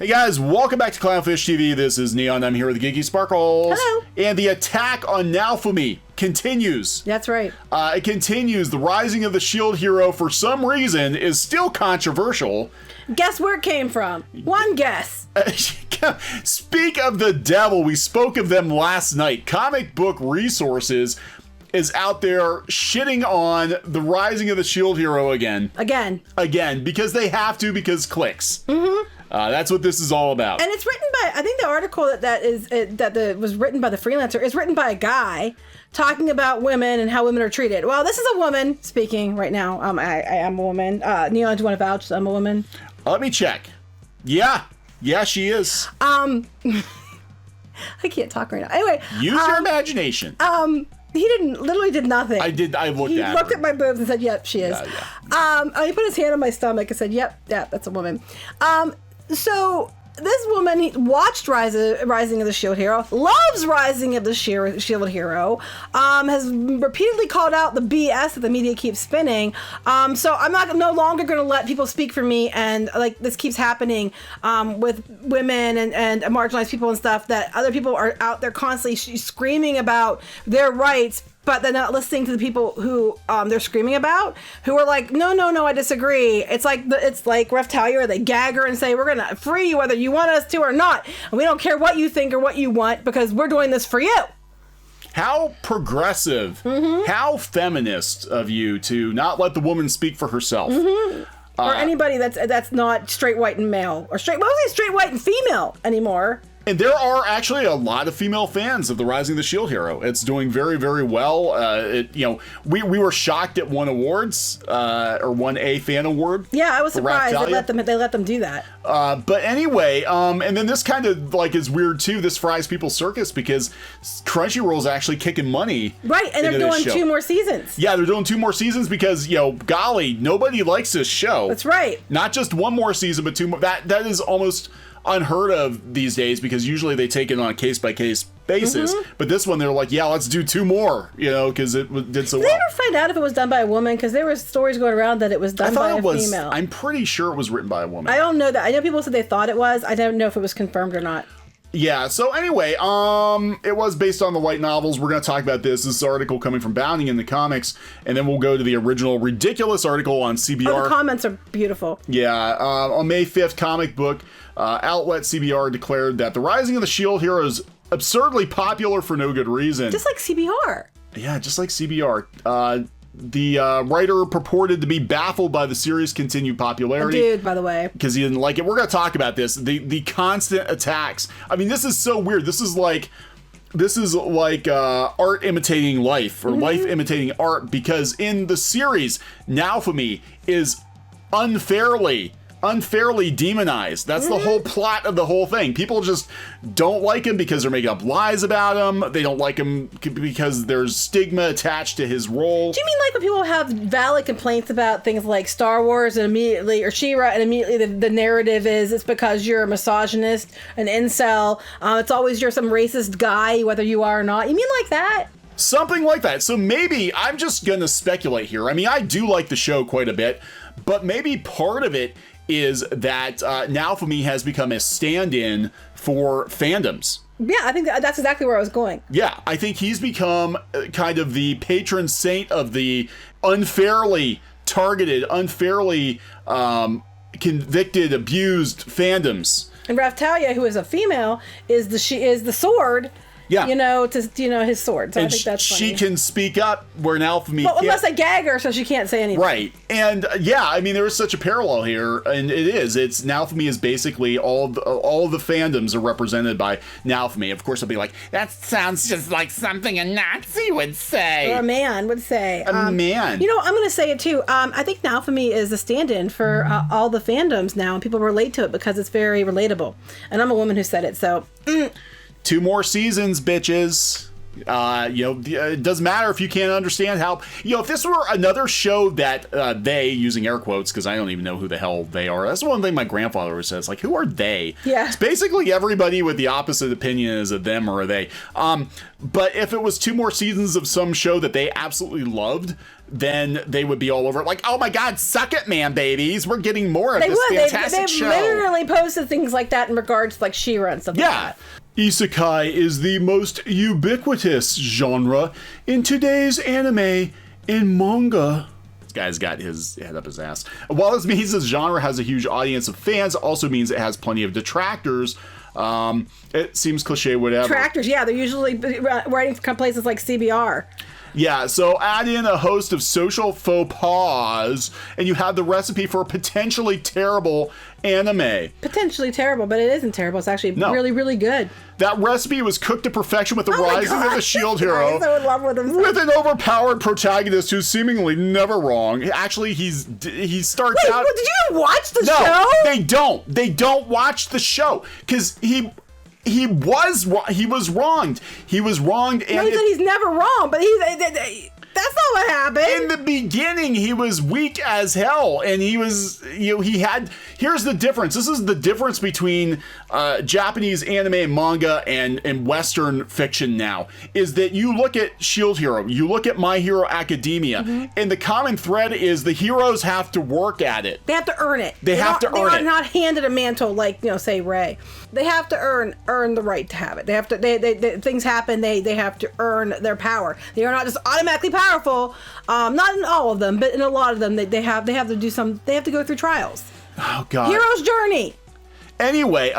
Hey guys, welcome back to Clownfish TV. This is Kneon. I'm here with the Geeky Sparkles. Hello. And the attack on Naofumi continues. That's right. It continues. The rising of the shield hero, for some reason, is still controversial. Guess where it came from? One guess. Speak of the devil, we spoke of them last night. Comic Book Resources is out there shitting on the rising of the shield hero again. Again, because they have to, because clicks. Mm-hmm. That's what this is all about. And it's written by, I think the article that was written by the freelancer is written by a guy talking about women and how women are treated. Well, this is a woman speaking right now. I am a woman. Kneon, do you want to vouch I'm a woman? Let me check. Yeah, she is. I can't talk right now. Anyway. Use your imagination. He literally did nothing. I looked at her. He looked at my boobs and said, yep, she is. Yeah. He put his hand on my stomach and said, yep, that's a woman. So this woman watched Rising of the Shield Hero, loves Rising of the Shield Hero, has repeatedly called out the BS that the media keeps spinning. So I'm no longer going to let people speak for me, and like this keeps happening with women and marginalized people and stuff, that other people are out there constantly screaming about their rights, but they're not listening to the people who they're screaming about, who are like, no, I disagree. It's like Reptalia, or they gag her and say, we're going to free you whether you want us to or not. And we don't care what you think or what you want, because we're doing this for you. How progressive, how feminist of you to not let the woman speak for herself. Or anybody that's not straight, white, and male. Or mostly straight, white, and female anymore. And there are actually a lot of female fans of the Rising of the Shield Hero. It's doing very, very well. We were shocked it won awards, or won a fan award. Yeah, I was surprised they let them do that. But anyway, and then this kind of like is weird too. This fries people's circus, because Crunchyroll's actually kicking money. Right, and they're doing 2 more seasons. Yeah, they're doing 2 more seasons because, golly, nobody likes this show. That's right. Not just 1 more season, but 2 more. That is almost unheard of these days, because usually they take it on a case-by-case basis. But this one, they're like, yeah, let's do 2 more, because it did so well. Did they ever find out if it was done by a woman? Because there were stories going around that it was done by a female. I'm pretty sure it was written by a woman. I don't know that. I know people said they thought it was. I don't know if it was confirmed or not. Yeah, so anyway, it was based on the light novels. We're going to talk about this. This article coming from Bounding in the Comics, and then we'll go to the original ridiculous article on CBR. Oh, the comments are beautiful. Yeah, on May 5th, comic book outlet CBR declared that the Rising of the Shield Hero is absurdly popular for no good reason. Just like CBR. Yeah, just like CBR. The writer purported to be baffled by the series' continued popularity. Dude, by the way. Because he didn't like it. We're going to talk about this. The constant attacks. I mean, this is so weird. This is like art imitating life, or life imitating art, because in the series, Naofumi is unfairly demonized. That's the whole plot of the whole thing. People just don't like him because they're making up lies about him. They don't like him because there's stigma attached to his role. Do you mean like when people have valid complaints about things like Star Wars and immediately, or She-Ra, and immediately the narrative is it's because you're a misogynist, an incel, it's always you're some racist guy, whether you are or not. You mean like that? Something like that. So maybe, I'm just going to speculate here. I mean, I do like the show quite a bit, but maybe part of it is that Naofumi has become a stand-in for fandoms. Yeah, I think that's exactly where I was going. Yeah, I think he's become kind of the patron saint of the unfairly targeted, unfairly convicted, abused fandoms. And Reptalia, who is a female, is the sword. Yeah. His sword. So I think that's funny. She can speak up where Naofumi can't. Unless they gag her, so she can't say anything. Right. And I mean, there is such a parallel here, and it is. It's Naofumi is basically all the fandoms are represented by Naofumi. Of course, I'll be like, that sounds just like something a Nazi would say. Or a man would say. A man. I'm going to say it too. I think Naofumi is a stand-in for all the fandoms now, and people relate to it because it's very relatable. And I'm a woman who said it, so... 2 more seasons, bitches. It doesn't matter if you can't understand how, if this were another show that they, using air quotes, because I don't even know who the hell they are. That's one thing my grandfather always says, like, who are they? Yeah. It's basically everybody with the opposite opinion is a them or a they. But if it was 2 more seasons of some show that they absolutely loved, then they would be all over it. Like, oh my God, suck it, man, babies. We're getting more of this fantastic show. They've literally posted things like that in regards to like She-Ra and stuff like that. Isekai is the most ubiquitous genre in today's anime and manga. This guy's got his head up his ass. While this means this genre has a huge audience of fans, it also means it has plenty of detractors. It seems cliche, whatever. Detractors, yeah, they're usually writing from places like CBR. Yeah, so add in a host of social faux pas, and you have the recipe for a potentially terrible anime. Potentially terrible, but it isn't terrible. It's actually really, really good. That recipe was cooked to perfection with the rising of the shield hero. I'm so in love with him. With an overpowered protagonist who's seemingly never wrong. Actually, he starts out... Wait, did you watch the show? No, they don't. They don't watch the show, because he was wronged. He was wronged, and no, he said he's never wrong, but that's not what happened. In the beginning, he was weak as hell, and he was, he had. Here's the difference. This is the difference between Japanese anime and manga and Western fiction now, is that you look at Shield Hero, you look at My Hero Academia, and the common thread is the heroes have to work at it. They have to earn it. They have to earn it. They're not handed a mantle like, say, Rey. They have to earn the right to have it. They have to. They things happen. They have to earn their power. They are not just automatically powerful. Not in all of them, but in a lot of them, they have to do some. They have to go through trials. Oh God. Hero's journey. Anyway,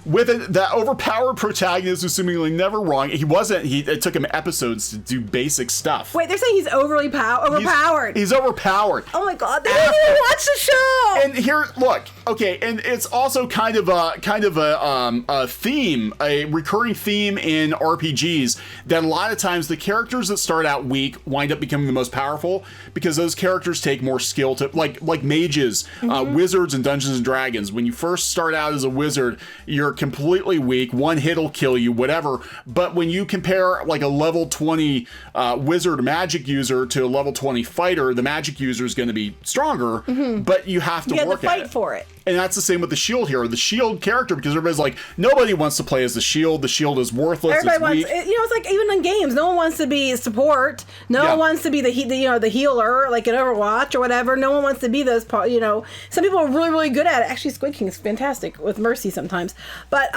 with that overpowered protagonist who's seemingly never wrong, it took him episodes to do basic stuff. Wait, they're saying he's overpowered. He's overpowered. Oh my God, they didn't even watch the show. And here, look, okay, and it's also kind of a theme, a recurring theme in RPGs, that a lot of times the characters that start out weak wind up becoming the most powerful because those characters take more skill to, like mages, wizards, and Dungeons and Dragons. When you first start out as a wizard, you're completely weak, one hit will kill you, whatever. But when you compare like a level 20 wizard magic user to a level 20 fighter, the magic user is going to be stronger, but you have to work at it. You have to fight for it. And that's the same with the Shield hero, the Shield character, because everybody's like, nobody wants to play as the Shield. The Shield is worthless. Everybody wants, it's like even in games, no one wants to be support. No one wants to be the healer, like in Overwatch or whatever. No one wants to be those. Some people are really, really good at it. Actually, Squid King is fantastic with Mercy sometimes, but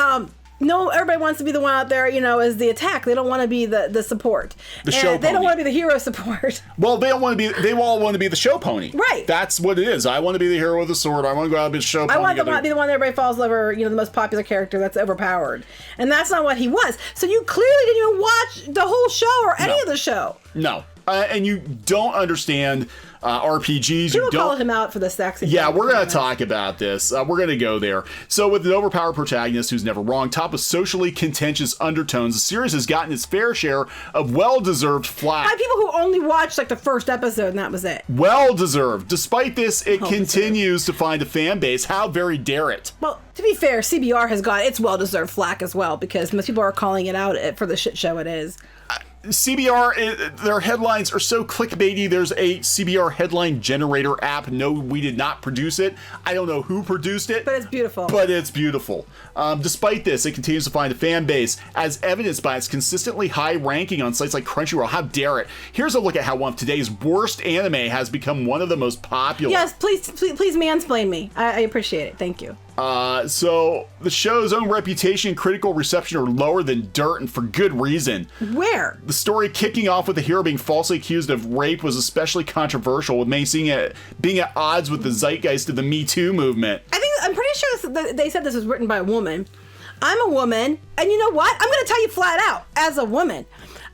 no, everybody wants to be the one out there, as the attack. They don't want to be the support. The show pony. They don't want to be the hero support. Well, they all want to be the show pony. Right. That's what it is. I want to be the hero with the sword. I want to go out and be the show pony. I want to be the one that everybody falls over, the most popular character that's overpowered. And that's not what he was. So you clearly didn't even watch the whole show or any of the show. No. And you don't understand RPGs. People call him out for the sex. Yeah, we're going to talk about this. We're going to go there. So with an overpowered protagonist who's never wrong, topped with socially contentious undertones, the series has gotten its fair share of well-deserved flack. By people who only watched like the first episode and that was it. Well-deserved. Despite this, it continues to find a fan base. How very dare it? Well, to be fair, CBR has got its well-deserved flack as well, because most people are calling it out for the shit show it is. CBR, their headlines are so clickbaity. There's a CBR headline generator app. No, we did not produce it. I don't know who produced it. But it's beautiful. Despite this, it continues to find a fan base, as evidenced by its consistently high ranking on sites like Crunchyroll. How dare it? Here's a look at how one of today's worst anime has become one of the most popular. Yes, please mansplain me. I appreciate it. Thank you. So the show's own reputation and critical reception are lower than dirt, and for good reason. Where? The story kicking off with the hero being falsely accused of rape was especially controversial, with many seeing it being at odds with the zeitgeist of the Me Too movement. I'm pretty sure they said this was written by a woman. I'm a woman, and you know what? I'm going to tell you flat out, as a woman,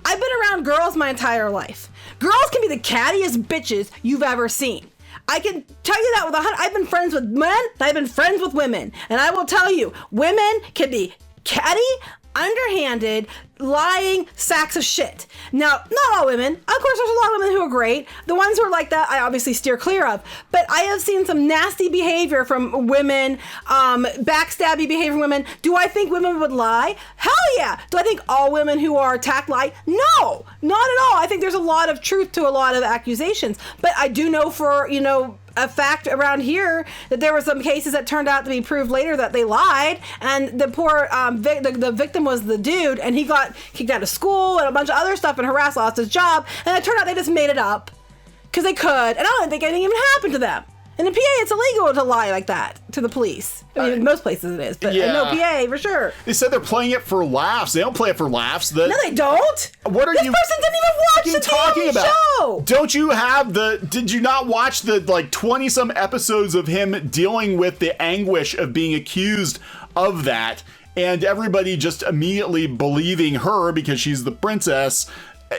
I've been around girls my entire life. Girls can be the cattiest bitches you've ever seen. I can tell you that I've been friends with men, I've been friends with women. And I will tell you, women can be catty, underhanded, lying sacks of shit. Now, not all women. Of course, there's a lot of women who are great. The ones who are like that, I obviously steer clear of. But I have seen some nasty behavior from women, backstabby behavior from women. Do I think women would lie? Hell yeah. Do I think all women who are attacked lie? No, not at all. I think there's a lot of truth to a lot of accusations. But I do know for, a fact around here that there were some cases that turned out to be proved later that they lied, and the poor the victim was the dude, and he got kicked out of school and a bunch of other stuff and harassed, lost his job, and it turned out they just made it up because they could, and I don't think anything even happened to them. In the PA, it's illegal to lie like that to the police. I mean, in most places it is, but I know PA for sure. They said they're playing it for laughs. They don't play it for laughs. No, they don't. What are this you person didn't even watch the talking about? Show. Don't you have did you not watch the 20-some episodes of him dealing with the anguish of being accused of that, and everybody just immediately believing her because she's the princess,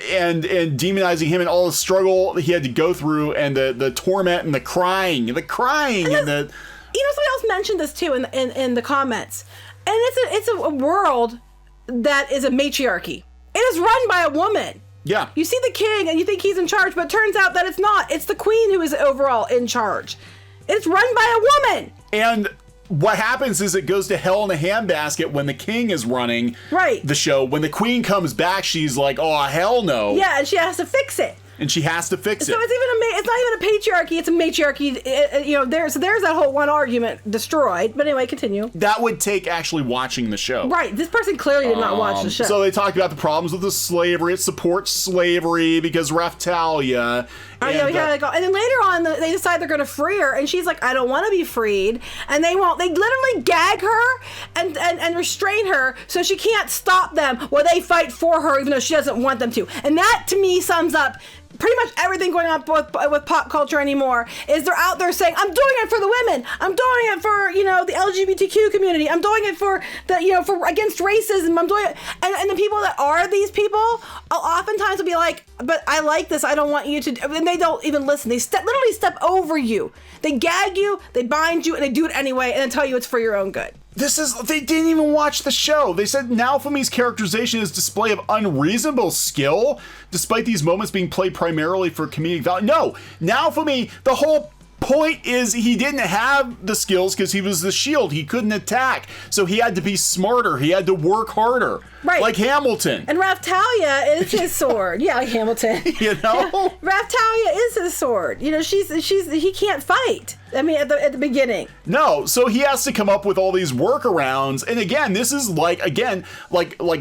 and demonizing him and all the struggle he had to go through, and the torment and the crying and the you know, somebody else mentioned this too in the comments, and it's a world that is a matriarchy. It is run by a woman. Yeah. You see the king and you think he's in charge, but it turns out that it's not. It's the queen who is overall in charge. It's run by a woman. And what happens is it goes to hell in a handbasket when the king is running the show. When the queen comes back, she's like, oh, hell no. Yeah, and she has to fix it. And she has to fix it. So it's not even a patriarchy, it's a matriarchy. You know, there's that whole one argument destroyed. But anyway, continue. That would take actually watching the show. Right. This person clearly did not watch the show. So they talked about the problems with the slavery. It supports slavery because Raftalia. And then later on, they decide they're going to free her, and she's like, "I don't want to be freed," and they won't. They literally gag her and restrain her so she can't stop them while they fight for her, even though she doesn't want them to. And that, to me, sums up pretty much everything going on with pop culture anymore. Is they're out there saying, "I'm doing it for the women. I'm doing it for the LGBTQ community. I'm doing it for for against racism. I'm doing it." And the people that are these people, oftentimes will be like, "But I like this. I don't want you to." And they don't even listen. They literally step over you. They gag you, they bind you, and they do it anyway, and then tell you it's for your own good. They didn't even watch the show. They said Naofumi's characterization is display of unreasonable skill, despite these moments being played primarily for comedic value. No, Naofumi, the whole point is he didn't have the skills because he was the shield. He couldn't attack. So he had to be smarter. He had to work harder. Right. Like Hamilton. And Raftalia is his sword. Yeah, like Hamilton. Raftalia is his sword. He can't fight. I mean, at the beginning. No, so he has to come up with all these workarounds. And again, this is like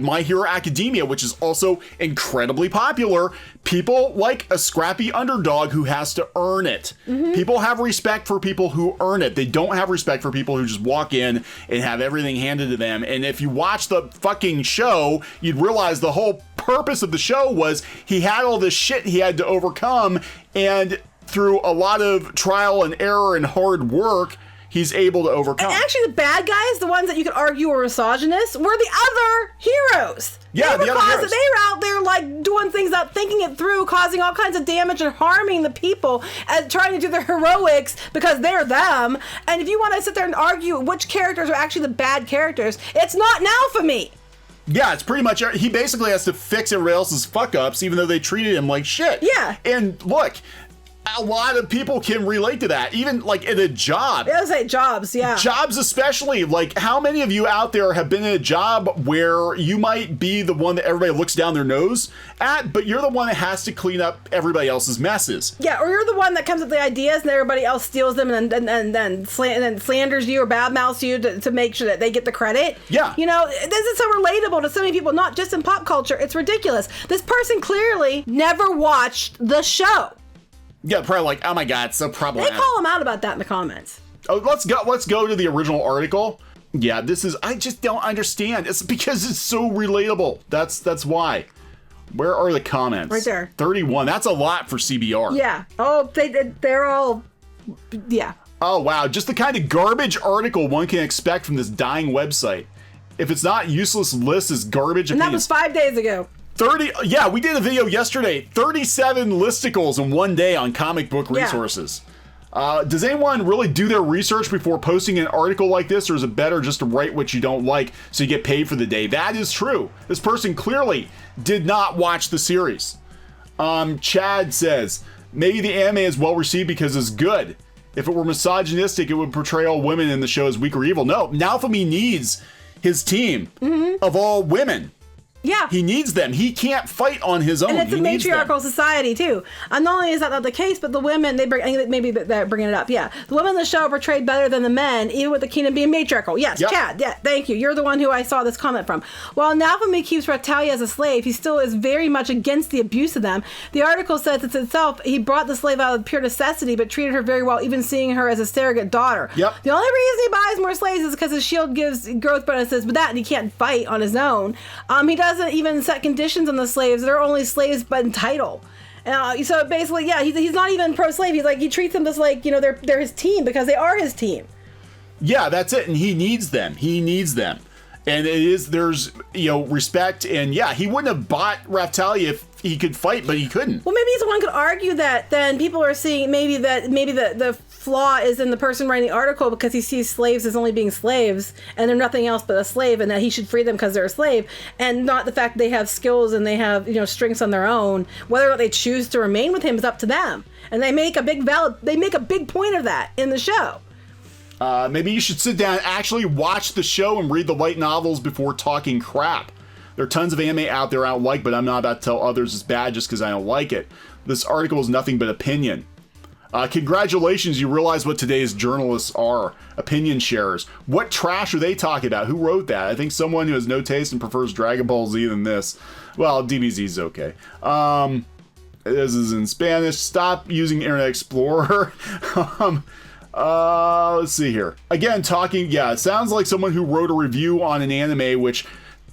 My Hero Academia, which is also incredibly popular. People like a scrappy underdog who has to earn it. Mm-hmm. People have respect for people who earn it. They don't have respect for people who just walk in and have everything handed to them. And if you watch the fucking show, you'd realize the whole purpose of the show was he had all this shit he had to overcome, and through a lot of trial and error and hard work, he's able to overcome. And actually, the bad guys, the ones that you could argue were misogynist, were the other heroes. Yeah, the other heroes. They were out there like doing things out, thinking it through, causing all kinds of damage and harming the people, and trying to do their heroics because they're them. And if you want to sit there and argue which characters are actually the bad characters, it's not Naofumi. Yeah, it's pretty much, he basically has to fix everybody else's fuck-ups, even though they treated him like shit. Yeah. And look, a lot of people can relate to that, even like in a job. I was like jobs, yeah. Jobs especially. Like, how many of you out there have been in a job where you might be the one that everybody looks down their nose at, but you're the one that has to clean up everybody else's messes? Yeah, or you're the one that comes up with the ideas and everybody else steals them and then slanders you or badmouths you to make sure that they get the credit. Yeah. This is so relatable to so many people, not just in pop culture. It's ridiculous. This person clearly never watched the show. Yeah, probably like, oh my god, it's so problematic. They call him out about that in the comments. Oh, let's go to the original article. Yeah, I just don't understand. It's because it's so relatable. That's why. Where are the comments? Right there. 31. That's a lot for CBR. Yeah. Oh, they're all, yeah. Oh, wow. Just the kind of garbage article one can expect from this dying website. If it's not useless list, it's garbage. And that was 5 days ago. Yeah, we did a video yesterday. 37 listicles in one day on comic book resources. Yeah. Does anyone really do their research before posting an article like this, or is it better just to write what you don't like so you get paid for the day? That is true. This person clearly did not watch the series. Chad says, maybe the anime is well received because it's good. If it were misogynistic, it would portray all women in the show as weak or evil. No, Naofumi needs his team of all women. Yeah. He needs them. He can't fight on his own. And it's he a matriarchal society, too. And not only is that not the case, but the women, maybe they're bringing it up, yeah. The women in the show are portrayed better than the men, even with the Keenan being matriarchal. Yes, yep. Chad, yeah, thank you. You're the one who I saw this comment from. While Naofumi keeps Raphtalia as a slave, he still is very much against the abuse of them. The article says it's itself, he brought the slave out of pure necessity, but treated her very well, even seeing her as a surrogate daughter. Yep. The only reason he buys more slaves is because his shield gives growth bonuses, but that, and he can't fight on his own. He doesn't even set conditions on the slaves. They're only slaves but in title. So basically, yeah, he's not even pro-slave. He treats them just like, they're his team because they are his team. Yeah, that's it. And he needs them. And there's respect, and yeah, he wouldn't have bought Raphtalia if he could fight, but he couldn't. Well, maybe someone could argue that then people are seeing maybe the flaw is in the person writing the article because he sees slaves as only being slaves and they're nothing else but a slave, and that he should free them because they're a slave, and not the fact they have skills and they have strengths on their own. Whether or not they choose to remain with him is up to them, and they make a big point of that in the show. Maybe you should sit down and actually watch the show and read the light novels before talking crap. There are tons of anime out there I don't like, but I'm not about to tell others it's bad just because I don't like it. This article is nothing but opinion. Congratulations, you realize what today's journalists are. Opinion sharers. What trash are they talking about? Who wrote that? I think someone who has no taste and prefers Dragon Ball Z than this. Well, DBZ is okay. This is in Spanish. Stop using Internet Explorer. Let's see here. Again, it sounds like someone who wrote a review on an anime, which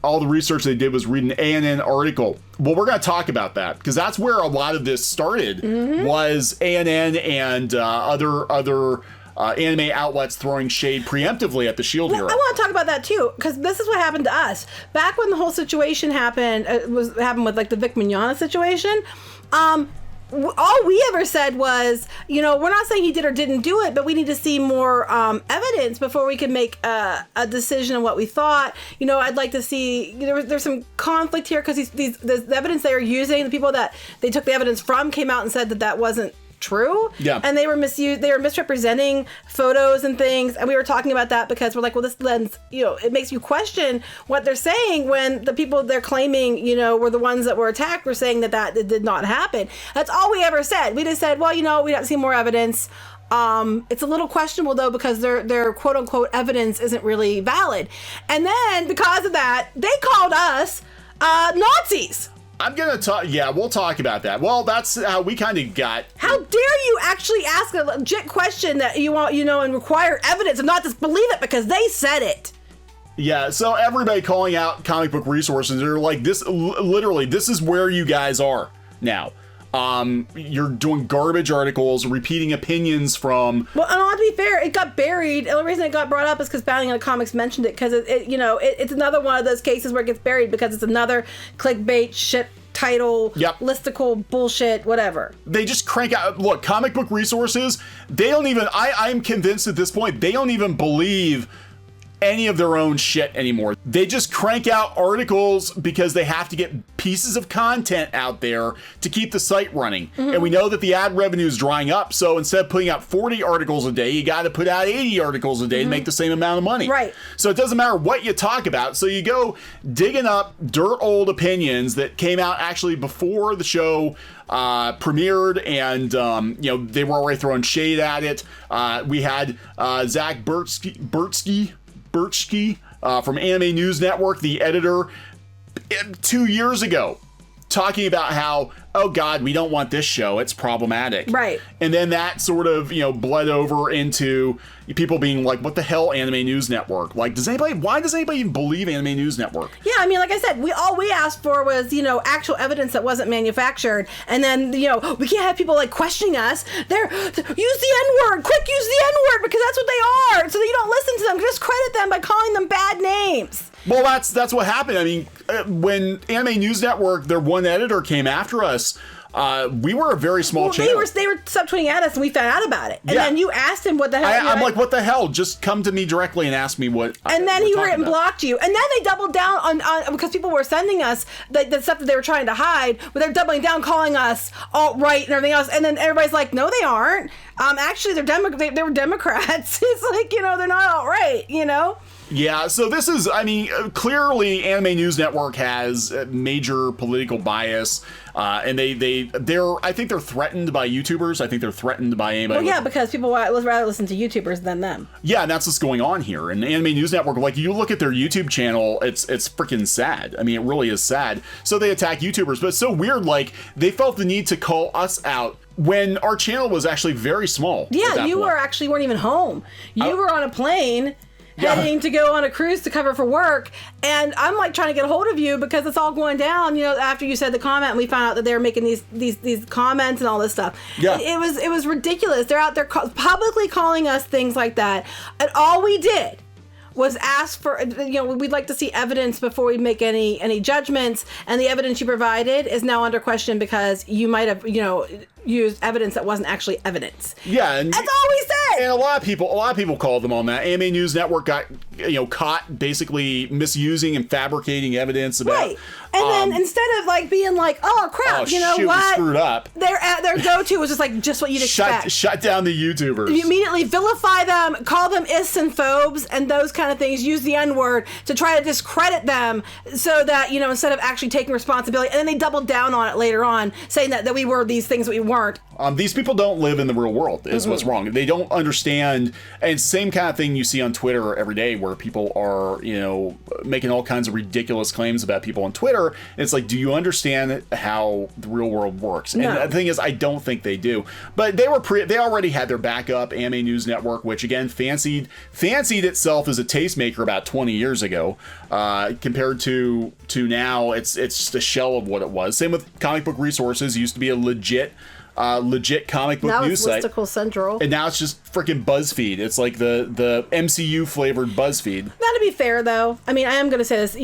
all the research they did was read an ANN article. Well, we're going to talk about that because that's where a lot of this started, was ANN and other anime outlets throwing shade preemptively at the Shield Hero. I want to talk about that too, because this is what happened to us. Back when the whole situation happened, with like the Vic Mignogna situation, all we ever said was, we're not saying he did or didn't do it, but we need to see more evidence before we can make a decision on what we thought. I'd like to see, there's some conflict here because the evidence they were using, the people that they took the evidence from came out and said that wasn't true. Yeah. And they were misrepresenting photos and things, and we were talking about that because we're like, well, this lens, it makes you question what they're saying when the people they're claiming, were the ones that were attacked were saying that it did not happen. That's all we ever said. We just said, well, we have to see more evidence. It's a little questionable though because their quote unquote evidence isn't really valid. And then because of that, they called us Nazis. I'm going to talk, we'll talk about that. Well, that's how we kind of got. How dare you actually ask a legit question that you want, and require evidence and not just believe it because they said it. Yeah, so everybody calling out comic book resources, they're like, this is where you guys are now. You're doing garbage articles, repeating opinions from... Well, and to be fair, it got buried. The only reason it got brought up is because Bounding on the Comics mentioned it, because it's another one of those cases where it gets buried because it's another clickbait shit title, listicle bullshit, whatever. They just crank out... Look, comic book resources, they don't even... I'm convinced at this point, they don't even believe any of their own shit anymore. They just crank out articles because they have to get pieces of content out there to keep the site running. And we know that the ad revenue is drying up, so instead of putting out 40 articles a day, you got to put out 80 articles a day to make the same amount of money. Right. So it doesn't matter what you talk about. So you go digging up dirt old opinions that came out actually before the show premiered, and they were already throwing shade at it. We had Zach Bertsky from Anime News Network, the editor, 2 years ago, talking about how, oh God, we don't want this show, it's problematic. Right. And then that sort of, bled over into people being like, what the hell, Anime News Network? Like, why does anybody even believe Anime News Network? Yeah, I mean, like I said, all we asked for was, actual evidence that wasn't manufactured. And then, we can't have people like questioning us. Use the N-word, quick, use the N-word, because that's what they are. So that you don't listen to them, just credit them by calling them bad names. Well, that's what happened. I mean, when Anime News Network, their one editor came after us, we were a very small channel. They were subtweeting at us, and we found out about it. And then you asked him what the hell. I'm like, what the hell? Just come to me directly and ask me what. And then he went and blocked you. And then they doubled down on because people were sending us the stuff that they were trying to hide, but they're doubling down, calling us alt-right and everything else. And then everybody's like, no, they aren't. Actually, they were Democrats. It's like, they're not alt-right. Yeah, so this is, I mean, clearly Anime News Network has major political bias, and I think they're threatened by YouTubers. I think they're threatened by anybody. Well, yeah, because people would rather listen to YouTubers than them. Yeah, and that's what's going on here. And Anime News Network, like, you look at their YouTube channel, it's freaking sad. I mean, it really is sad. So they attack YouTubers, but it's so weird, like, they felt the need to call us out when our channel was actually very small. Yeah, you weren't even home. You were on a plane heading to go on a cruise to cover for work, and I'm like trying to get a hold of you because it's all going down, after you said the comment, and we found out that they were making these comments and all this stuff. Yeah. It was ridiculous. They're out there publicly calling us things like that, and all we did was ask for, we'd like to see evidence before we make any judgments, and the evidence you provided is now under question because you might have, used evidence that wasn't actually evidence. Yeah, and that's all we said. And a lot of people called them on that. Anime News Network got caught basically misusing and fabricating evidence about. Right. And then instead of like being like, oh crap, what? We screwed up. Their go-to was just what you'd expect. Shut down the YouTubers. You immediately vilify them, call them ists and phobes and those kind of things, use the N-word to try to discredit them so that, instead of actually taking responsibility, and then they doubled down on it later on, saying that we were these things that we weren't. These people don't live in the real world is what's wrong. They don't understand. And same kind of thing you see on Twitter every day where people are, making all kinds of ridiculous claims about people on Twitter. It's like, do you understand how the real world works? No. And the thing is, I don't think they do. But they already had their backup, Anime News Network, which again fancied itself as a tastemaker about 20 years ago. Compared to now, it's just a shell of what it was. Same with Comic Book Resources. It used to be a legit comic book news site. Now it's Listicle Central. And now it's just freaking BuzzFeed. It's like the MCU flavored BuzzFeed. Now, to be fair, though, I mean, I am going to say this,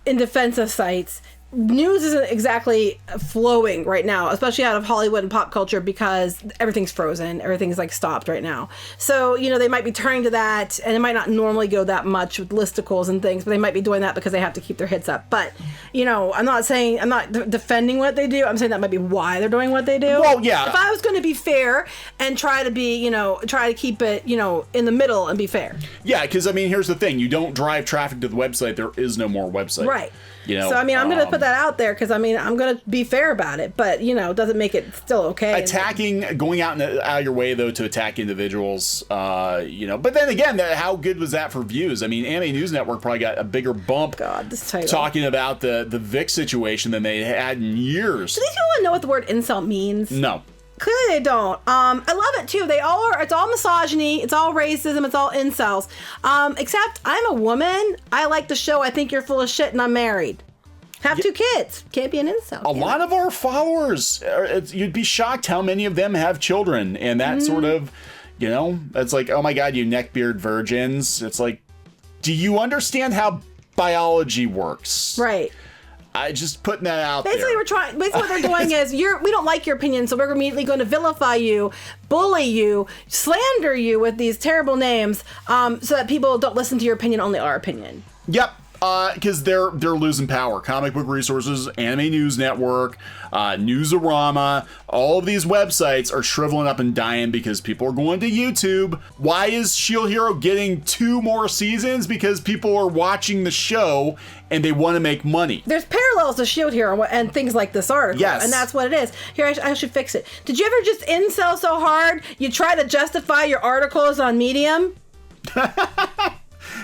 in defense of sites, news isn't exactly flowing right now, especially out of Hollywood and pop culture, because everything's frozen. Everything's like stopped right now. So, they might be turning to that, and it might not normally go that much with listicles and things, but they might be doing that because they have to keep their hits up. But, I'm not defending what they do. I'm saying that might be why they're doing what they do. Well, yeah. If I was going to be fair and try to be, try to keep it, in the middle and be fair. Yeah, because, I mean, here's the thing. You don't drive traffic to the website. There is no more website. Right. So, I mean, I'm going to put that out there because, I mean, I'm going to be fair about it, but, it doesn't make it still okay. Going out of your way, though, to attack individuals, but then again, how good was that for views? I mean, Anime News Network probably got a bigger bump talking about the Vic situation than they had in years. Do these people know what the word incel means? No. Clearly they don't. I love it too. It's all misogyny, it's all racism, it's all incels. Except I'm a woman. I like the show I Think You're Full of Shit and I'm married. Have 2 kids. Can't be an incel. A lot of our followers, you'd be shocked how many of them have children. And that sort of, it's like, oh my God, you neckbeard virgins. It's like, do you understand how biology works? Right. I just putting that out there. Basically what they're doing is we don't like your opinion, so we're immediately going to vilify you, bully you, slander you with these terrible names, so that people don't listen to your opinion, only our opinion. Yep. Because they're losing power. Comic Book Resources, Anime News Network, Newsarama, all of these websites are shriveling up and dying because people are going to YouTube. Why is Shield Hero getting 2 more seasons? Because people are watching the show and they want to make money. There's parallels to Shield Hero and things like this article. Yes. And that's what it is. Here, I should fix it. Did you ever just incel so hard you try to justify your articles on Medium?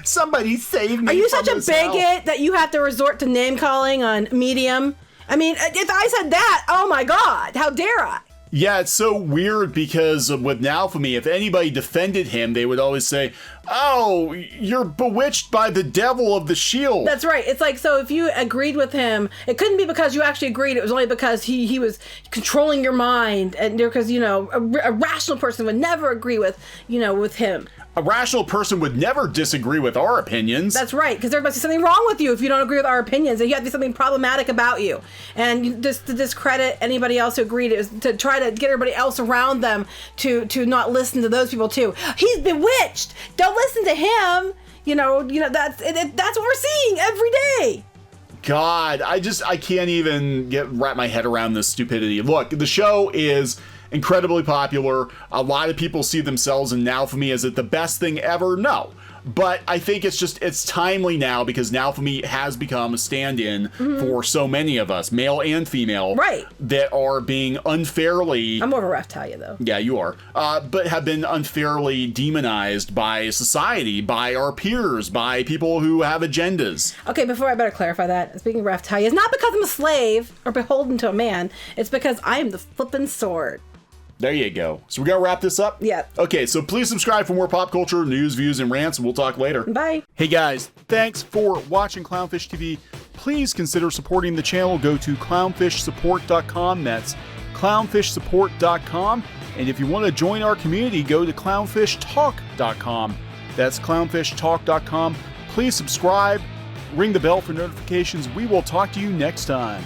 Somebody save me. Are you such a bigot that you have to resort to name calling on Medium? I mean, if I said that, oh my God, how dare I? Yeah, it's so weird because with Naofumi, if anybody defended him, they would always say, oh, you're bewitched by the devil of the Shield. That's right. It's like, so if you agreed with him, it couldn't be because you actually agreed. It was only because he was controlling your mind, and because, a rational person would never agree with him. A rational person would never disagree with our opinions. That's right, because there must be something wrong with you if you don't agree with our opinions, and you have to be something problematic about you. And just to discredit anybody else who agreed, it was to try to get everybody else around them to not listen to those people too. He's bewitched. Don't listen to him. That's what we're seeing every day. God, I can't even wrap my head around this stupidity. Look, the show is incredibly popular. A lot of people see themselves in Naofumi as the best thing ever. No. But I think it's timely now because Naofumi has become a stand-in for so many of us, male and female, right, that are being unfairly... I'm more of a Raftalia, though. Yeah, you are. But have been unfairly demonized by society, by our peers, by people who have agendas. Okay, before I better clarify that. Speaking of Raftalia, it's not because I'm a slave or beholden to a man. It's because I am the flippin' sword. There you go. So we're going to wrap this up? Yeah. Okay, so please subscribe for more pop culture, news, views, and rants, and we'll talk later. Bye. Hey guys, thanks for watching Clownfish TV. Please consider supporting the channel. Go to clownfishsupport.com. That's clownfishsupport.com. And if you want to join our community, go to clownfishtalk.com. That's clownfishtalk.com. Please subscribe, ring the bell for notifications. We will talk to you next time.